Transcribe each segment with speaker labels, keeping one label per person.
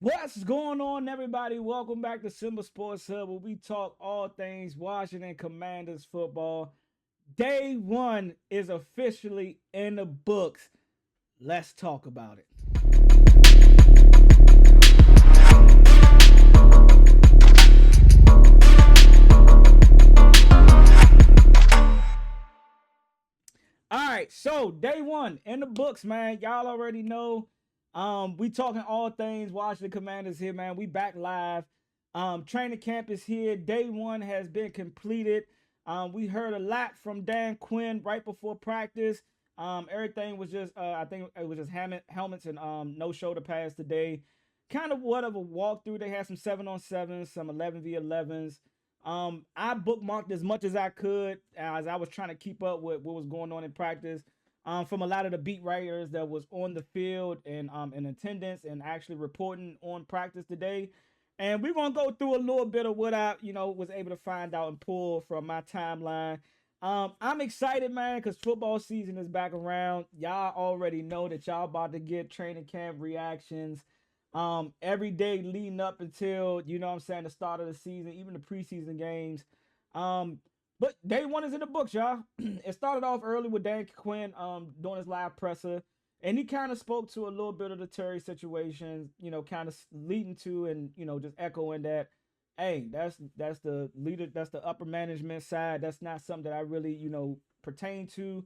Speaker 1: What's going on, everybody? Welcome back to Simba Sports Hub, where we talk all things Washington Commanders football. Day one is officially in the books. Let's talk about it. All right, so day one in the books, man. Y'all already know. We talking all things Washington Commanders here, man. We back live. Training camp is here. Day one has been completed. We heard a lot from Dan Quinn right before practice. Everything was just, I think it was just helmets and no shoulder pads today. Kind of what of a walkthrough. They had some 7-on-7s, some 11v11s. I bookmarked as much as I could as I was trying to keep up with what was going on in practice. From a lot of the beat writers that was on the field and in attendance and actually reporting on practice today. And we're gonna go through a little bit of what I, was able to find out and pull from my timeline. I'm excited, man, because football season is back around. Y'all already know that y'all about to get training camp reactions every day leading up until, what I'm saying, the start of the season, even the preseason games. But day one is in the books, y'all. It started off early with Dan Quinn doing his live presser. And he kind of spoke to a little bit of the Terry situation, kind of leading to and, just echoing that, hey, that's the leader, that's the upper management side. That's not something that I really, pertain to.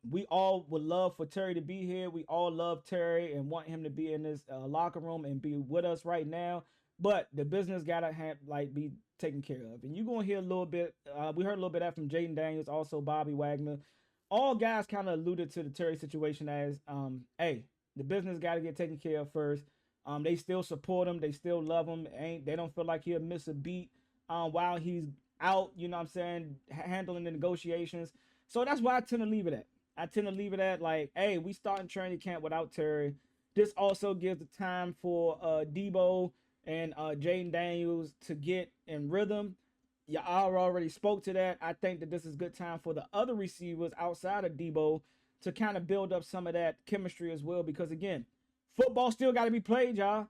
Speaker 1: We all would love for Terry to be here. We all love Terry and want him to be in this locker room and be with us right now. But the business gotta be taken care of. And you're gonna hear a little bit. We heard a little bit of that from Jaden Daniels, also Bobby Wagner. All guys kind of alluded to the Terry situation as, hey, the business got to get taken care of first. They still support him. They still love him. They don't feel like he'll miss a beat while he's out, what I'm saying, handling the negotiations. So that's why I tend to leave it at. I tend to leave it at like, hey, we starting training camp without Terry. This also gives the time for Debo and Jaden Daniels to get in rhythm. Yeah, I already spoke to that. I think that this is good time for the other receivers outside of Debo to kind of build up some of that chemistry as well. Because again, football still got to be played, y'all.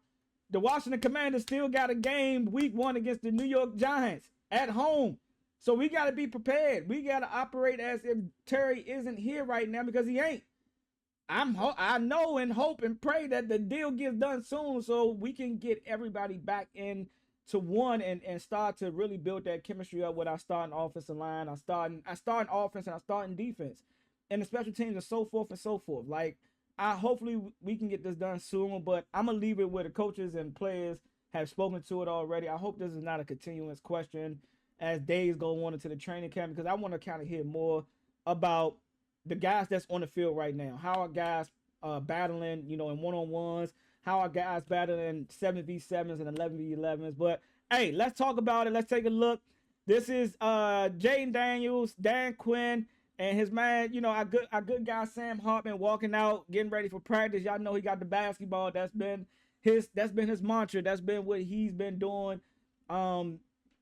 Speaker 1: The Washington Commanders still got a game week one against the New York Giants at home. So we got to be prepared. We got to operate as if Terry isn't here right now because he ain't. I know and hope and pray that the deal gets done soon so we can get everybody back in to one and start to really build that chemistry up with our starting offensive line, our starting offense and our starting defense, and the special teams and so forth and so forth. Like, I hopefully we can get this done soon, but I'm gonna leave it where the coaches and players have spoken to it already. I hope this is not a continuous question as days go on into the training camp because I want to kind of hear more about the guys that's on the field right now. How are guys battling, in one-on-ones? How are guys battling 7v7s and 11v11s? But hey, let's talk about it. Let's take a look. This is Jaden Daniels, Dan Quinn, and his man, our good guy Sam Hartman walking out, getting ready for practice. Y'all know he got the basketball. That's been his mantra. That's been what he's been doing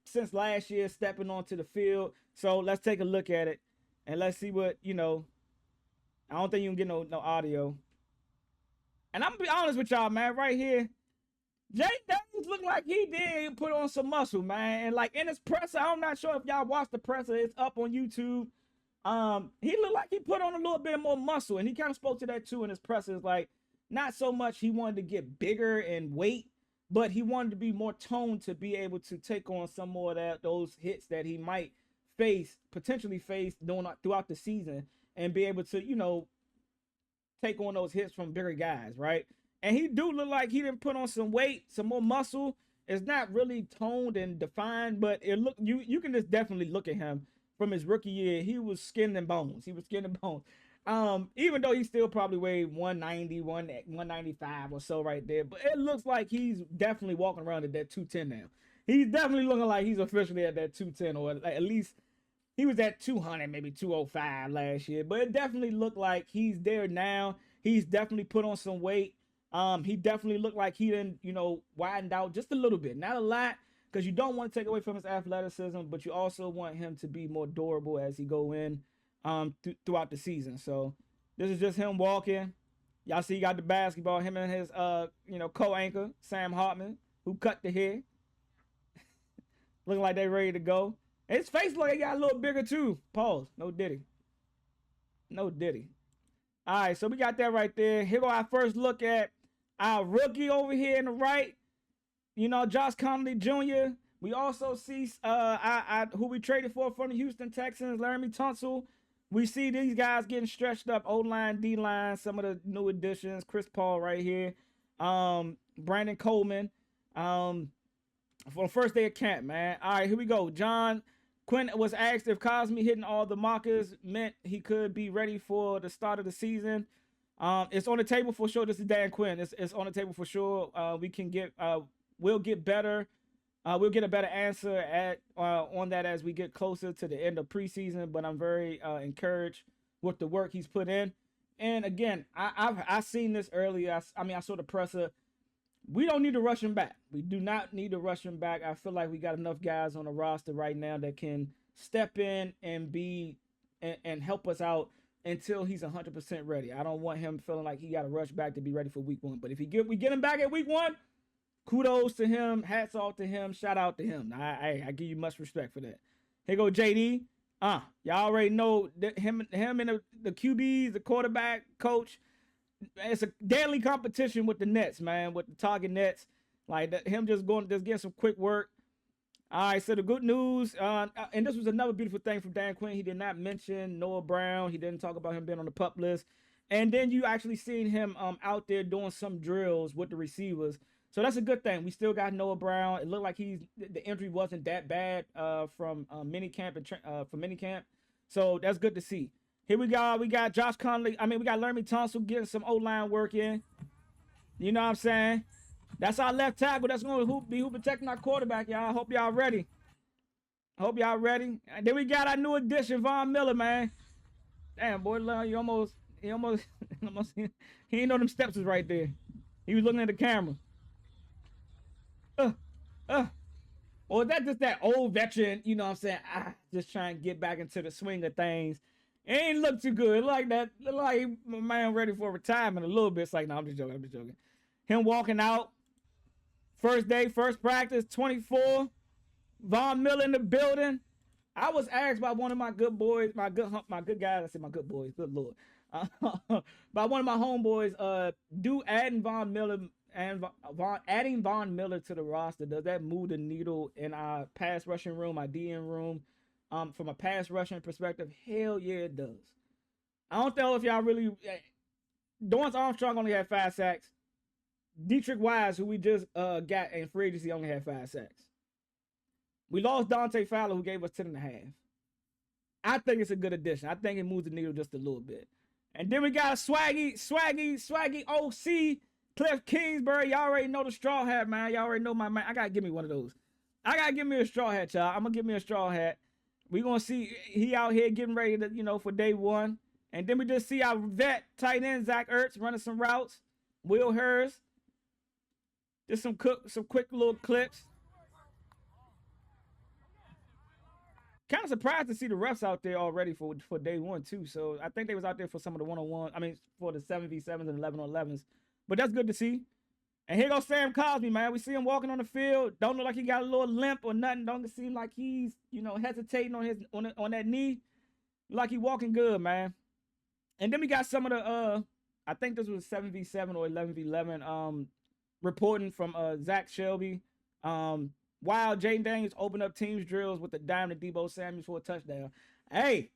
Speaker 1: since last year, stepping onto the field. So let's take a look at it and let's see what, I don't think you can get no audio. And I'm gonna be honest with y'all, man, right here. Jay Daniels looked like he did put on some muscle, man. And like in his presser, I'm not sure if y'all watched the presser. It's up on YouTube. He looked like he put on a little bit more muscle, and he kind of spoke to that too in his presser. Like, not so much he wanted to get bigger in weight, but he wanted to be more toned to be able to take on some more of those hits that he might potentially face throughout the season, and be able to, take on those hits from bigger guys, right? And he do look like he didn't put on some weight, some more muscle. It's not really toned and defined, but you can just definitely look at him from his rookie year. He was skin and bones. He was skin and bones. Even though he still probably weighed 190, 195 or so right there, but it looks like he's definitely walking around at that 210 now. He's definitely looking like he's officially at that 210, or at least he was at 200, maybe 205 last year, but it definitely looked like he's there now. He's definitely put on some weight. He definitely looked like he didn't, widened out just a little bit, not a lot, because you don't want to take away from his athleticism, but you also want him to be more durable as he go in throughout the season. So this is just him walking. Y'all see he got the basketball. Him and his co-anchor Sam Hartman, who cut the hair, looking like they ready to go. His face look like he got a little bigger too. Pause. No diddy. No diddy. All right, so we got that right there. Here go our first look at our rookie over here in the right. Josh Conley Jr. We also see who we traded for from the Houston Texans, Laramie Tunsil. We see these guys getting stretched up, O-line, D-line, some of the new additions. Chris Paul right here. Brandon Coleman. For the first day of camp, man. All right, here we go. John Quinn was asked if Cosme hitting all the markers meant he could be ready for the start of the season. It's on the table for sure. This is Dan Quinn. It's on the table for sure. We'll get better. We'll get a better answer on that as we get closer to the end of preseason. But I'm very encouraged with the work he's put in. And again, I seen this earlier. I saw the presser. We don't need to rush him back. We do not need to rush him back. I feel like we got enough guys on the roster right now that can step in and and help us out until he's 100% ready. I don't want him feeling like he got to rush back to be ready for week 1. But if we get him back at week 1, kudos to him. Hats off to him. Shout out to him. I give you much respect for that. Here go JD. Y'all already know that him and the QBs, the quarterback, coach. It's a deadly competition with the Nets, man, with the target Nets. Like him just getting some quick work. All right, so the good news, and this was another beautiful thing from Dan Quinn. He did not mention Noah Brown. He didn't talk about him being on the PUP list. And then you actually seen him out there doing some drills with the receivers. So that's a good thing. We still got Noah Brown. It looked like the injury wasn't that bad from minicamp. So that's good to see. Here we got Josh Conley. We got Laramie Tunsil getting some O-line work in. You know what I'm saying? That's our left tackle. That's going to be protecting our quarterback, y'all. I hope y'all ready. And then we got our new addition, Von Miller, man. Damn, boy, he almost he ain't know them steps was right there. He was looking at the camera. Or is that just that old veteran, you know what I'm saying? Just trying to get back into the swing of things. It ain't look too good. Like that. Look like my man ready for retirement a little bit. It's like, no, I'm just joking. Him walking out. First day, first practice, 24. Von Miller in the building. I was asked by one of my good boys, my good guys. I said my good boys, good Lord. By one of my homeboys, adding Von Miller to the roster, does that move the needle in our pass rushing room, our DN room? From a pass rushing perspective, hell yeah, it does. I don't know if y'all really. Dorrance Armstrong only had 5 sacks. Dietrich Wise, who we just got in free agency, only had 5 sacks. We lost Dante Fowler, who gave us 10.5. I think it's a good addition. I think it moves the needle just a little bit. And then we got a swaggy OC, Cliff Kingsbury. Y'all already know the straw hat, man. Y'all already know my man. I gotta give me one of those. I gotta give me a straw hat, y'all. I'm gonna give me a straw hat. We're going to see he out here getting ready to, for day 1. And then we just see our vet tight end, Zach Ertz, running some routes. Will Hurst. Just some quick little clips. Kind of surprised to see the refs out there already for day 1, too. So I think they was out there for some of the 1-on-1. For the 7v7s and 11-on-11s. But that's good to see. And here goes Sam Cosme, man. We see him walking on the field. Don't look like he got a little limp or nothing. Don't seem like he's, hesitating on that knee. Like he walking good, man. And then we got some of the I think this was 7v7 or 11v11 reporting from Zach Shelby. While Jaden Daniels opened up teams drills with the dime to Debo Samuel for a touchdown. Hey,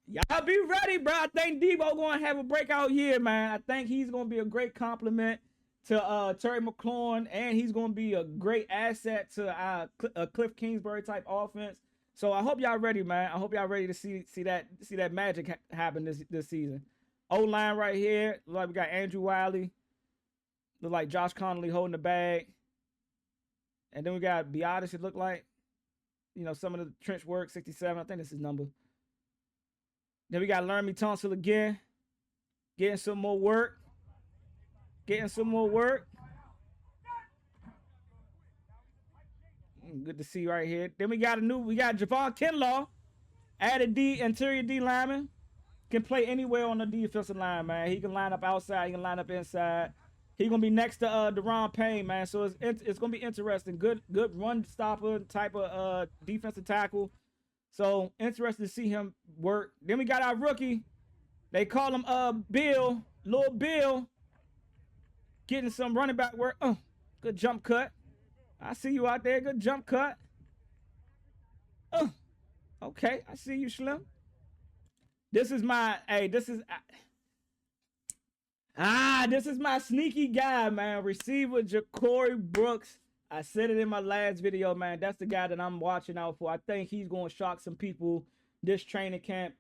Speaker 1: y'all be ready, bro. I think Debo going to have a breakout year, man. I think he's going to be a great compliment to Terry McLaurin, and he's going to be a great asset to our Cliff Kingsbury type offense. So I hope y'all ready, man. I hope y'all ready to see that magic happen this season. O-line right here. Look like we got Andrew Wiley. Look like Josh Conley holding the bag. And then we got Biotis, it looked like. Some of the trench work, 67. I think that's his number. Then we got Laramie Tunsil again. Getting some more work. Good to see right here. Then we got Javon Kinlaw, added interior D lineman. can play anywhere on the defensive line, man. He can line up outside. He can line up inside. He gonna be next to Deron Payne, man. So it's gonna be interesting. Good run stopper type of defensive tackle. So interested to see him work. Then we got our rookie. They call him Bill, Lil Bill, getting some running back work. Good jump cut. I see you out there. Good jump cut. Okay, I see you, Slim. This is my this is my sneaky guy, man. Receiver Ja'Cory Brooks. I said it in my last video, man. That's the guy that I'm watching out for. I think he's going to shock some people this training camp,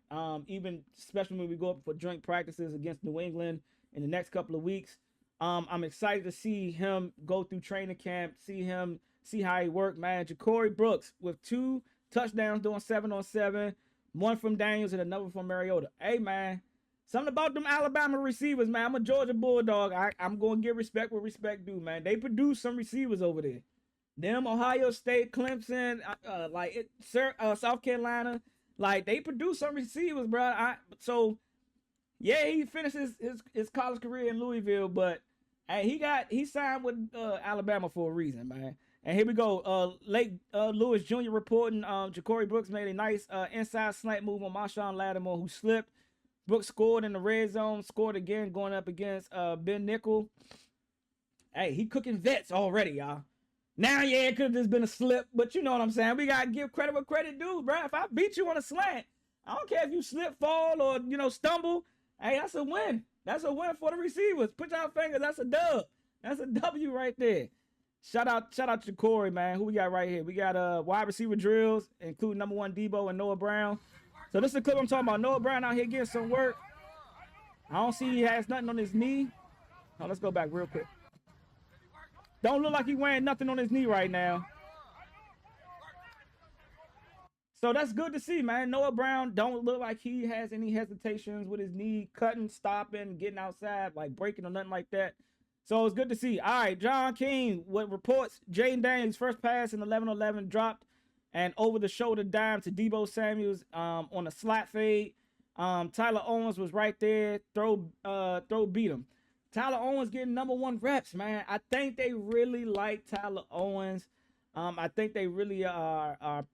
Speaker 1: even especially when we go up for joint practices against New England in the next couple of weeks. I'm excited to see him go through training camp, see how he worked, man. Ja'Cory Brooks with 2 touchdowns doing 7-on-7, one from Daniels and another from Mariota. Hey, man, something about them Alabama receivers, man. I'm a Georgia Bulldog. I'm going to give respect where respect due, man. They produce some receivers over there. Them Ohio State, Clemson, South Carolina, like they produce some receivers, bro. So yeah, he finished his college career in Louisville, but hey, he signed with Alabama for a reason, man. And here we go. Lake Lewis Jr. reporting Ja'Cory Brooks made a nice inside slant move on Marshawn Lattimore, who slipped. Brooks scored in the red zone, scored again going up against Ben Nickel. Hey, he cooking vets already, y'all. Now, yeah, it could have just been a slip, but you know what I'm saying. We got to give credit where credit due, bro. If I beat you on a slant, I don't care if you slip, fall, or, stumble. Hey, that's a win. That's a win for the receivers. Put your fingers. That's a dub. That's a W right there. Shout out to Corey, man. Who we got right here? We got wide receiver drills, including number 1 Debo and Noah Brown. So this is the clip I'm talking about. Noah Brown out here getting some work. I don't see he has nothing on his knee. Oh, let's go back real quick. Don't look like he's wearing nothing on his knee right now. So that's good to see, man. Noah Brown don't look like he has any hesitations with his knee, cutting, stopping, getting outside, like breaking or nothing like that. So it's good to see. All right, John King, what reports Jaden Daniels' first pass in 11-11 dropped and over-the-shoulder dime to Debo Samuels on a slot fade. Tyler Owens was right there. Throw beat him. Tyler Owens getting number 1 reps, man. I think they really like Tyler Owens. I think they really are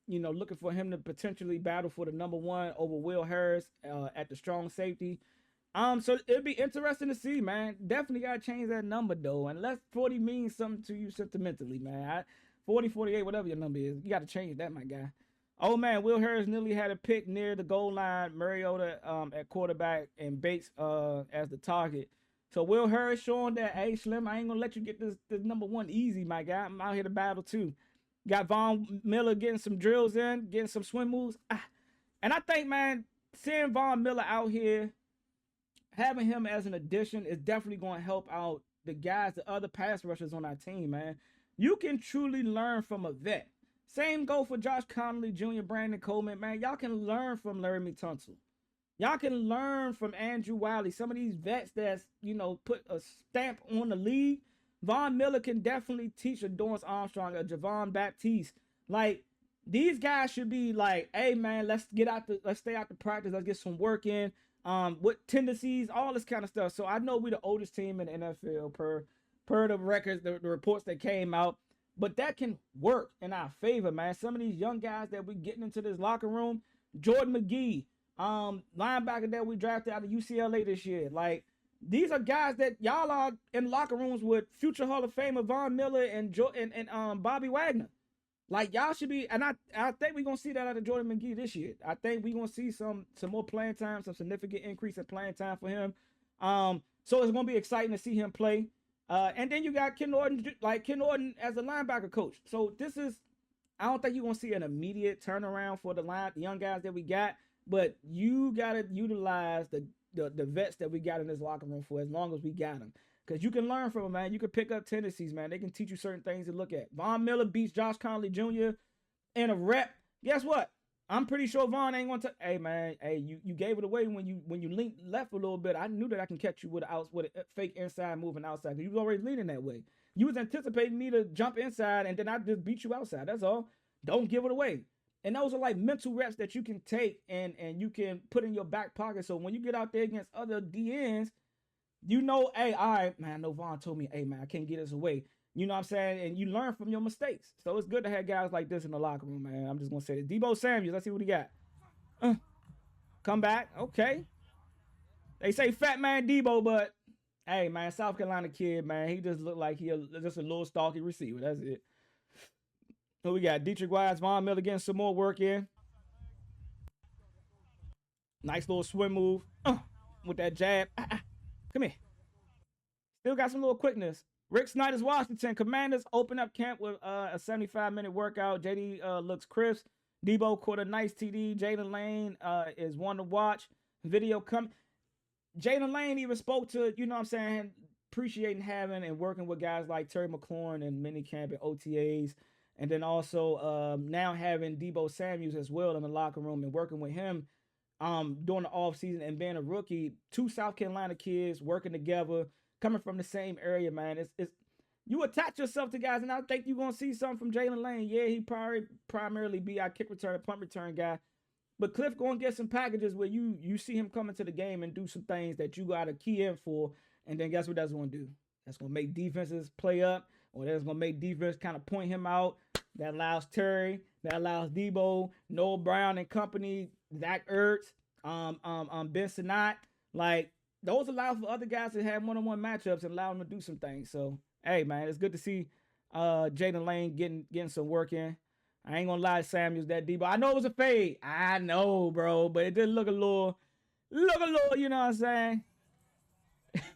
Speaker 1: looking for him to potentially battle for the number 1 over Will Harris at the strong safety. So it'll be interesting to see, man. Definitely got to change that number, though. Unless 40 means something to you sentimentally, man. 40, 48, whatever your number is, you got to change that, my guy. Oh, man, Will Harris nearly had a pick near the goal line. Mariota at quarterback and Bates as the target. So Will Harris showing that, hey, Slim, I ain't going to let you get this number 1 easy, my guy. I'm out here to battle, too. Got Von Miller getting some drills in, getting some swim moves. And I think, man, seeing Von Miller out here, having him as an addition is definitely going to help out the guys, the other pass rushers on our team, man. You can truly learn from a vet. Same go for Josh Connolly Jr., Brandon Coleman, man. Y'all can learn from Laramie Tunsil. Y'all can learn from Andrew Wiley. Some of these vets that's, put a stamp on the league. Von Miller can definitely teach a Dorrance Armstrong, a Javon Baptiste. Like, these guys should be like, hey, man, let's stay out the practice. Let's get some work in. What tendencies, all this kind of stuff. So I know we're the oldest team in the NFL per the records, the reports that came out. But that can work in our favor, man. Some of these young guys that we're getting into this locker room, Jordan McGee, linebacker that we drafted out of UCLA this year. Like, these are guys that y'all are in locker rooms with future Hall of Famer Von Miller and Bobby Wagner. Like, y'all should be, and I think we're gonna see that out of Jordan McGee this year. I think we're gonna see some more playing time, some significant increase in playing time for him. So it's gonna be exciting to see him play. And then you got Ken Norton as a linebacker coach. So I don't think you're gonna see an immediate turnaround for the young guys that we got, but you gotta utilize the vets that we got in this locker room for as long as we got them. Because you can learn from them, man. You can pick up tendencies, man. They can teach you certain things to look at. Von Miller beats Josh Connolly Jr. in a rep. Guess what? I'm pretty sure Von ain't going to... Hey, man. Hey, you gave it away when you leaned left a little bit. I knew that I can catch you with a fake inside moving outside. You was already leaning that way. You was anticipating me to jump inside, and then I just beat you outside. That's all. Don't give it away. And those are like mental reps that you can take and you can put in your back pocket. So when you get out there against other DNs, you know, hey, all right, man, I know Vaughn told me, hey, man, I can't get this away. You know what I'm saying? And you learn from your mistakes. So it's good to have guys like this in the locker room, man. I'm just going to say this. Deebo Samuels, let's see what he got. Come back. Okay. They say Fat Man Deebo, but hey, man, South Carolina kid, man, he just looked like just a little stalky receiver. That's it. Who we got? Dietrich Wise, Von Miller getting some more work in. Nice little swim move with that jab. Come here. Still got some little quickness. Rick Snyder's Washington Commanders open up camp with a 75-minute workout. JD looks crisp. Deebo caught a nice TD. Jalen Lane is one to watch. Video coming. Jalen Lane even spoke to, you know what I'm saying, appreciating having and working with guys like Terry McLaurin and minicamp and OTAs. And then also now having Deebo Samuels as well in the locker room and working with him during the offseason and being a rookie. 2 South Carolina kids working together, coming from the same area, man. It's you attach yourself to guys, and I think you're going to see something from Jalen Lane. Yeah, he probably primarily be our kick return, punt return guy. But Cliff going to get some packages where you see him come into the game and do some things that you got to key in for. And then guess what that's going to do? That's going to make defenses play up, or that's going to make defense kind of point him out. That allows Terry, that allows Deebo, Noah Brown and company, Zach Ertz, Ben Sinnott. Like, those allow for other guys to have one-on-one matchups and allow them to do some things. So, hey, man, it's good to see Jalen Lane getting some work in. I ain't going to lie to Samuels, that Deebo. I know it was a fade. I know, bro, but it did look a little, you know what I'm saying?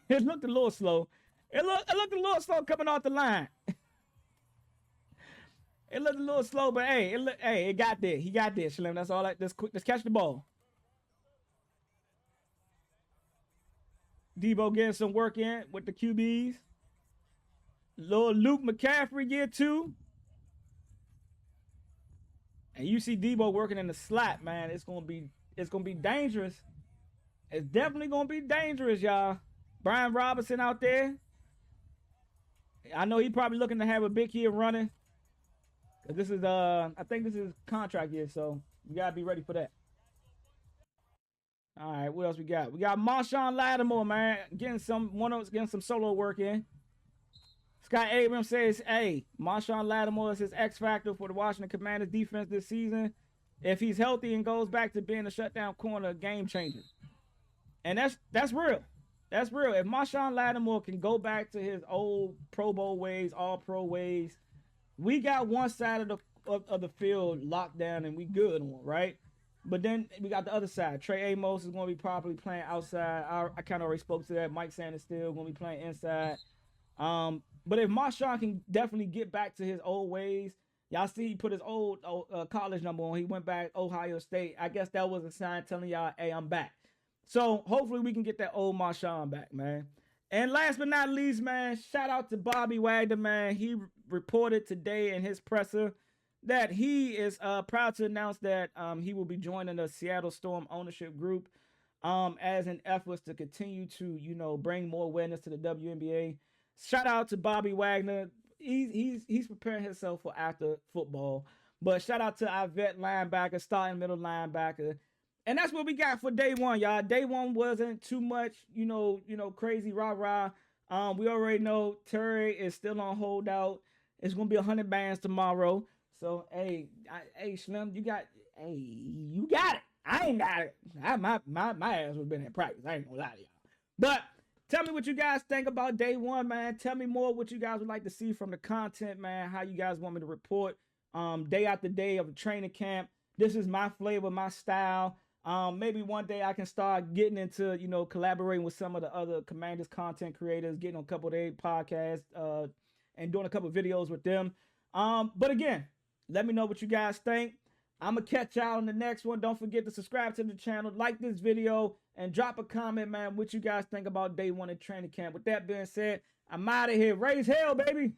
Speaker 1: It looked a little slow. It looked a little slow coming off the line. It looked a little slow, but hey, it got there. He got there, Slim. That's all. Let's catch the ball. Deebo getting some work in with the QBs. Little Luke McCaffrey year 2. And you see Deebo working in the slot, man. It's gonna be dangerous. It's definitely gonna be dangerous, y'all. Brian Robinson out there. I know he probably looking to have a big year running. This is I think this is contract year, so you gotta be ready for that. All right, what else we got? We got Marshawn Lattimore, man, getting some solo work in. Scott Abrams says, hey, Marshawn Lattimore is his X factor for the Washington Commanders defense this season. If he's healthy and goes back to being a shutdown corner, game changer. And that's real. That's real. If Marshawn Lattimore can go back to his old Pro Bowl ways, all pro ways, we got one side of the field locked down and we good on, right? But then we got the other side. Trey Amos is going to be probably playing outside. I kind of already spoke to that. Mike Sanders still going to be playing inside. But if Marshawn can definitely get back to his old ways, y'all see he put his old college number on. He went back Ohio State. I guess that was a sign telling y'all, hey, I'm back. So hopefully we can get that old Marshawn back, man. And last but not least, man, shout out to Bobby Wagner, man. He reported today in his presser that he is proud to announce that he will be joining the Seattle Storm ownership group as an effort to continue to, bring more awareness to the WNBA. Shout out to Bobby Wagner. He's preparing himself for after football. But shout out to our vet linebacker, starting middle linebacker. And that's what we got for day one, y'all. Day one wasn't too much, crazy rah-rah. We already know Terry is still on holdout. It's going to be 100 bands tomorrow. So, hey, Slim, you got it. I ain't got it. My ass would have been in practice. I ain't going to lie to y'all. But tell me what you guys think about day one, man. Tell me more what you guys would like to see from the content, man. How you guys want me to report day after day of the training camp. This is my flavor, my style. Maybe one day I can start getting into, collaborating with some of the other Commanders content creators, getting on a couple of their podcasts, and doing a couple of videos with them. But again, let me know what you guys think. I'm going to catch y'all on the next one. Don't forget to subscribe to the channel, like this video, and drop a comment, man, what you guys think about day one at training camp. With that being said, I'm out of here. Raise hell, baby.